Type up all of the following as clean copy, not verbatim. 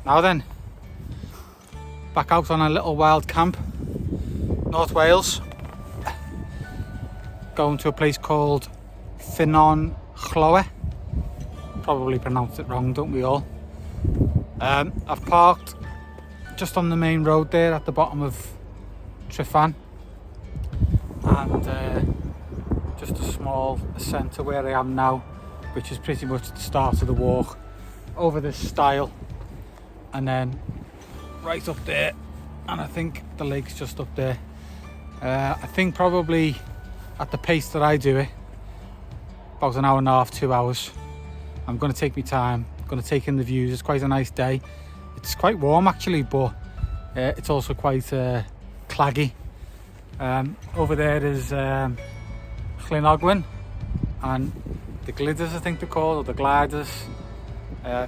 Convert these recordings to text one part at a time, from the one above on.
Now then, back out on a little wild camp, North Wales. Going to a place called Ffynnon Lloer. Probably pronounced it wrong, don't we all? I've parked just on the main road there at the bottom of Ffynnon, and just a small ascent to where I am now, which is pretty much the start of the walk over this stile, and then right up there, and I think the lake's just up there. I think probably at the pace that I do it, about an hour and a half, 2 hours. I'm going to take my time, going to take in the views. It's quite a nice day. It's quite warm actually, but it's also quite claggy. Over there is Ogwen, and the gliders, I think they're called, or the gliders.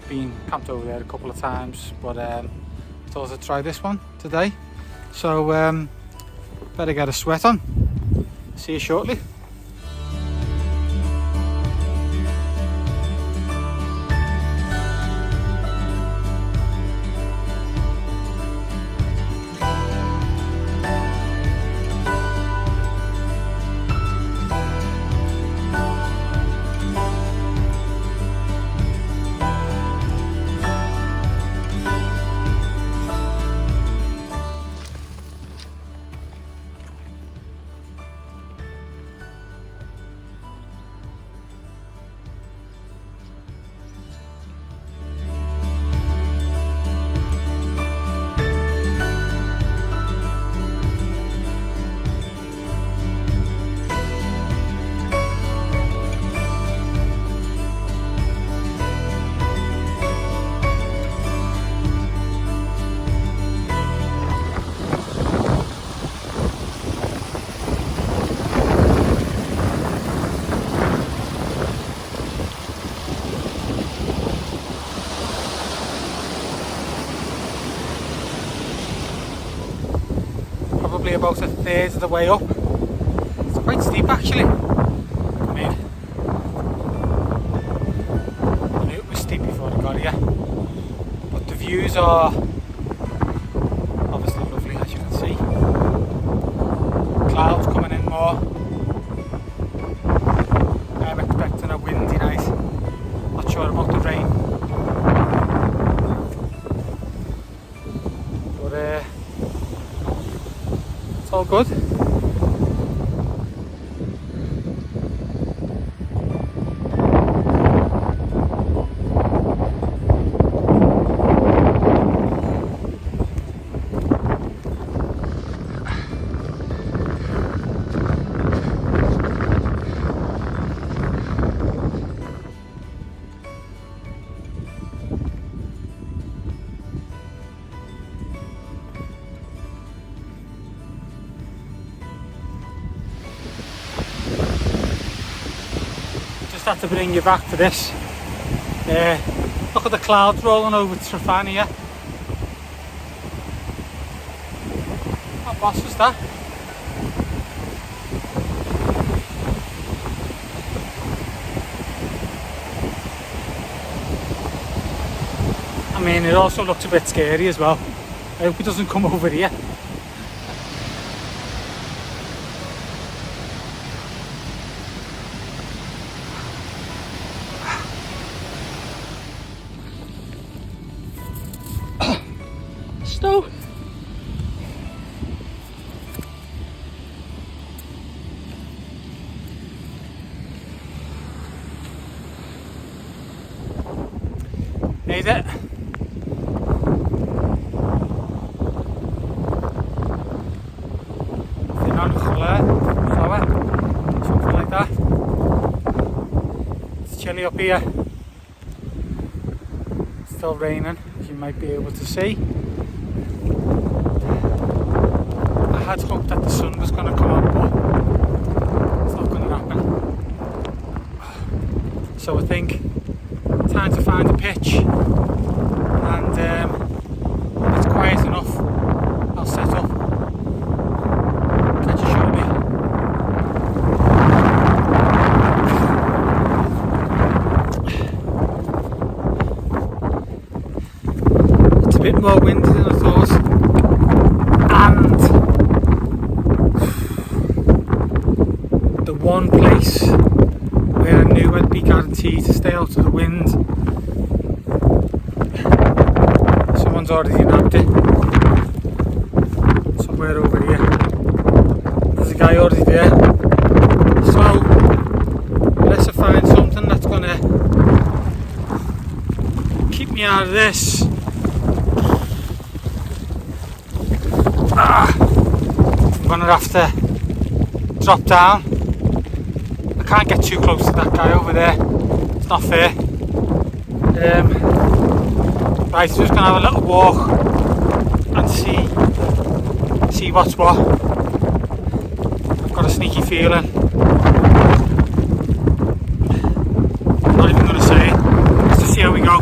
Been camped over there a couple of times, but thought I'd try this one today. So better get a sweat on. See you shortly. Probably about a third of the way up. It's quite steep actually. I mean, I knew it was steep before I got here, but the views are obviously lovely, as you can see. Clouds coming in more. I'm expecting a windy night. Not sure about the rain, but it's all good. Have to bring you back to this. Look at the clouds rolling over Ffynnon here. What boss was that? I mean, it also looks a bit scary as well. I hope it doesn't come over here. Snow. Made it. Ffynnon Lloer, something like that. It's chilly up here. It's still raining, as you might be able to see. I had hoped that the sun was going to come up, but it's not going to happen. So I think time to find a pitch, and when it's quiet enough, I'll set up. Catch you shortly. bit more windy than I thought, and the one place where I knew I'd be guaranteed to stay out of the wind, someone's already nabbed it. Somewhere over here. There's a guy already there. So, unless I find something that's gonna keep me out of this, I'm gonna have to drop down. I can't get too close to that guy over there. It's not fair. Right, so just gonna have a little walk and see what's what. I've got a sneaky feeling. I'm not even gonna say it. Let's just see how we go.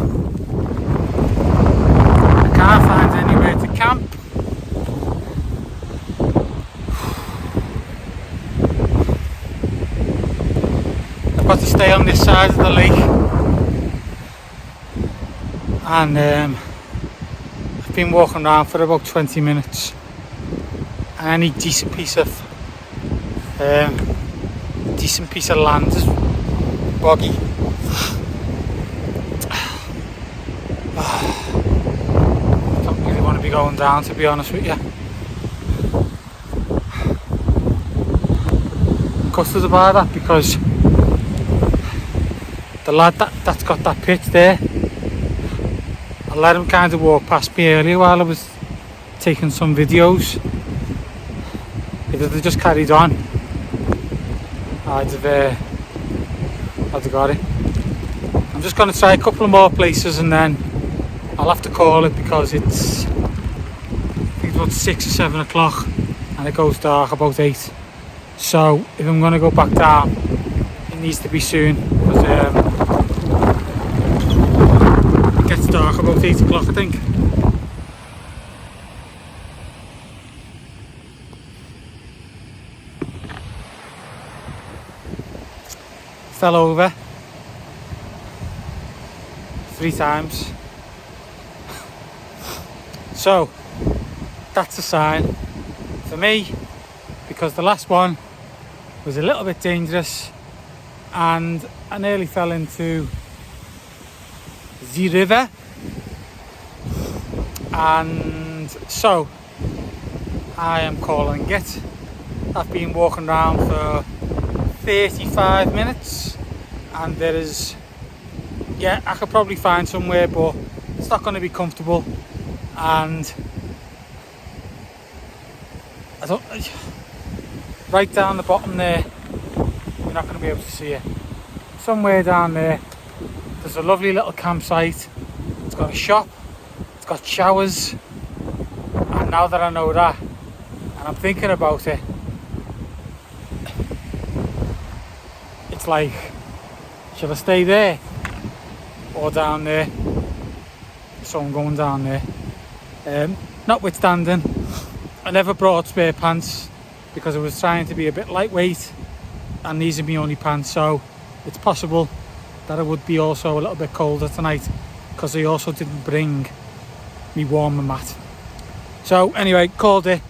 I can't find anywhere to camp. I've got to stay on this side of the lake, and I've been walking around for about 20 minutes. And any decent piece of land is boggy. Don't really want to be going down, to be honest with you. I'm gutted about that, because the lad that's got that pitch there, I let him kind of walk past me earlier while I was taking some videos. If it had just carried on, I'd have got it. I'm just going to try a couple of more places and then I'll have to call it, because I think it's about 6 or 7 o'clock and it goes dark about 8. So if I'm going to go back down, it needs to be soon, because it gets dark about 8 o'clock, I think. Fell over 3 times. So that's a sign for me, because the last one was a little bit dangerous and I nearly fell into the river, and so I am calling it. I've been walking around for 35 minutes and there is, yeah, I could probably find somewhere, but it's not going to be comfortable, and I don't, right down the bottom there, you're not going to be able to see it. Somewhere down there there's a lovely little campsite. It's got a shop, it's got showers, and now that I know that and I'm thinking about it, it's like, should I stay there or down there? So I'm going down there. Notwithstanding, I never brought spare pants because I was trying to be a bit lightweight, and these are my only pants, so it's possible that it would be also a little bit colder tonight, because I also didn't bring me warmer mat. So anyway, called it.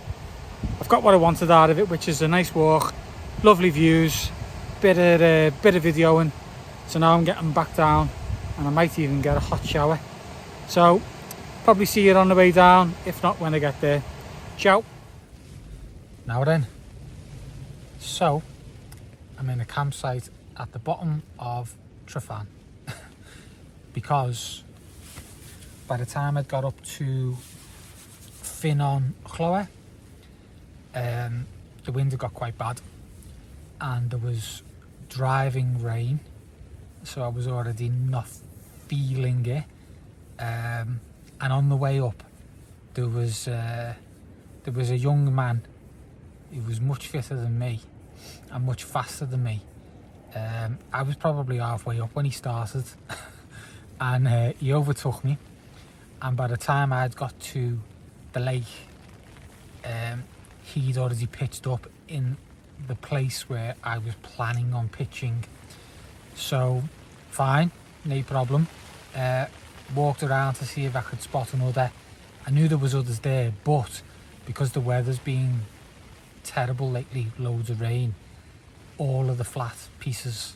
I've got what I wanted out of it, which is a nice walk, lovely views, bit of videoing. So now I'm getting back down and I might even get a hot shower. So probably see you on the way down, if not when I get there. Ciao. Now then, so I'm in a campsite at the bottom of Ffynnon because by the time I'd got up to Ffynnon Lloer, the wind had got quite bad and there was driving rain, so I was already not feeling it, and on the way up there was a young man who was much fitter than me and much faster than me. I was probably halfway up when he started and he overtook me, and by the time I'd got to the lake, he'd already pitched up in the place where I was planning on pitching. So fine, no problem. Walked around to see if I could spot another I knew there was others there, but because the weather's been terrible lately, loads of rain, all of the flat pieces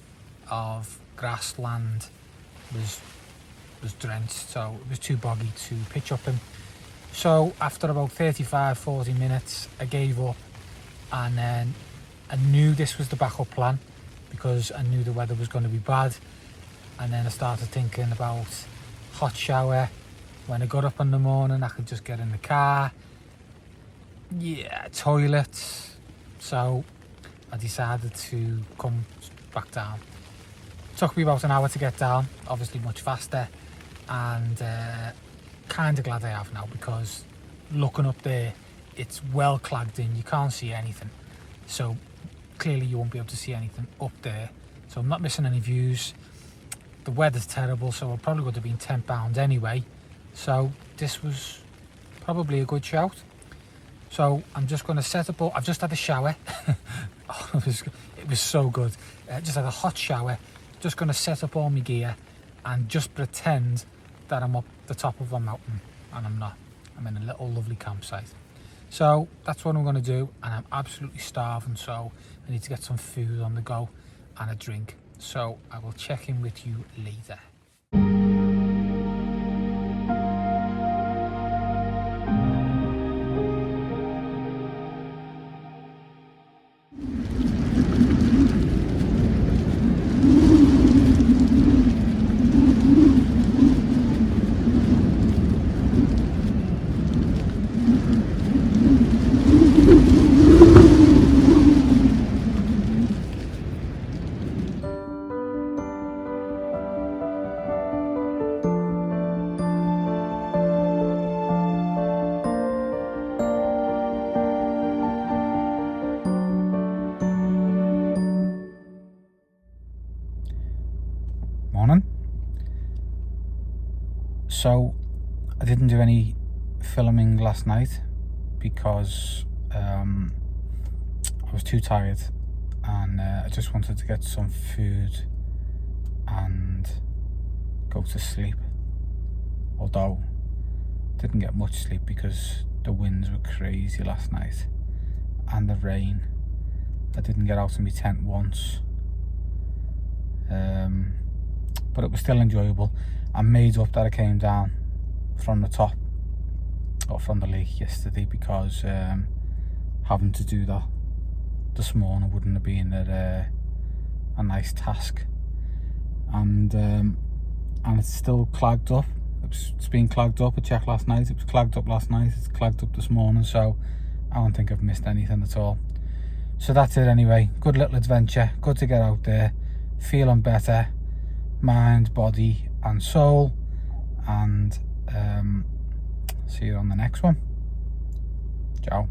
of grassland was drenched, so it was too boggy to pitch up in. So after about 35-40 minutes I gave up, and then I knew this was the backup plan because I knew the weather was going to be bad. And then I started thinking about hot shower. When I got up in the morning, I could just get in the car. Yeah, toilet. So I decided to come back down. It took me about an hour to get down, obviously much faster, and kind of glad I have now, because looking up there, it's well clagged in, you can't see anything. So clearly you won't be able to see anything up there. So I'm not missing any views. The weather's terrible, so I probably would have been £10 anyway. So this was probably a good shout. So I'm just going to set up. I've just had a shower. Oh, it was so good. Just had a hot shower. Just going to set up all my gear and just pretend that I'm up the top of a mountain, and I'm not. I'm in a little lovely campsite. So that's what I'm going to do, and I'm absolutely starving, so I need to get some food on the go and a drink. So I will check in with you later. Morning. So I didn't do any filming last night because I was too tired, and I just wanted to get some food and go to sleep. Although I didn't get much sleep because the winds were crazy last night and the rain. I didn't get out of my tent once. But it was still enjoyable. I made up that I came down from the top, or from the lake yesterday, because having to do that this morning wouldn't have been a nice task. And it's still clagged up. It's been clagged up. I checked last night. It was clagged up last night. It's clagged up this morning. So I don't think I've missed anything at all. So that's it anyway. Good little adventure. Good to get out there. Feeling better. Mind, body and soul. And see you on the next one. Ciao.